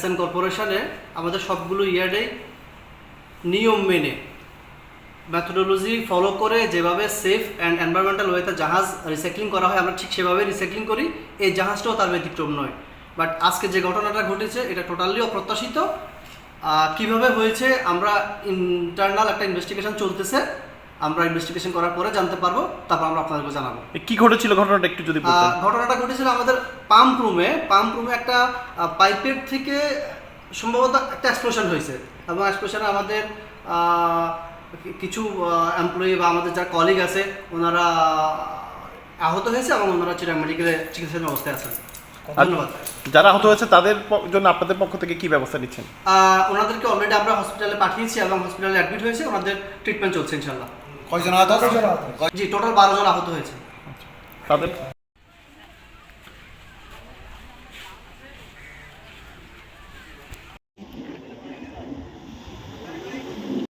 SN কর্পোরেশনে আমাদের সবগুলো ইয়ার্ডেই নিয়ম মেনে মেথোডোলজি ফলো করে যেভাবে সেফ অ্যান্ড এনভায়রনমেন্টাল ওয়েতে জাহাজ রিসাইক্লিং করা হয় আমরা ঠিক সেভাবে রিসাইক্লিং করি। এই জাহাজটাও তার ব্যতিক্রম নয়। বাট আজকে যে ঘটনাটা ঘটেছে এটা টোটালি অপ্রত্যাশিত। কিভাবে হয়েছে আমরা ইন্টারনাল একটা ইনভেস্টিগেশন চলতেছে, আমরা ইনভেস্টিগেশন করার পরে জানতে পারবো, তারপর আমরা আপনাদেরকে জানাবো। কি ঘটেছিল ঘটনাটা একটু যদি বলতেন। ঘটনাটা ঘটেছিল আমাদের পাম্প রুমে একটা পাইপের থেকে সম্ভবত একটা এক্সপ্লোশন হয়েছে এবং এক্সপ্লোশনে আমাদের কিছু এমপ্লয়ি বা আমাদের যারা কলিগ আছে ওনারা আহত হয়েছে এবং ওনারা চিরাং মেডিকেলে চিকিৎসাধীন অবস্থায় আছেন। ধন্যবাদ। যারা আহত হয়েছে তাদের জন্য আপনাদের পক্ষ থেকে কি ব্যবস্থা নিচ্ছেন? ওনাদেরকে অলরেডি আমরা হসপিটালে পাঠিয়েছি এবং হসপিটালে অ্যাডমিট হয়েছে, ওনাদের ট্রিটমেন্ট চলছে ইনশাল্লাহ। কয়জন আহত? জি, টোটাল 12 জন আহত হয়েছে। তাদের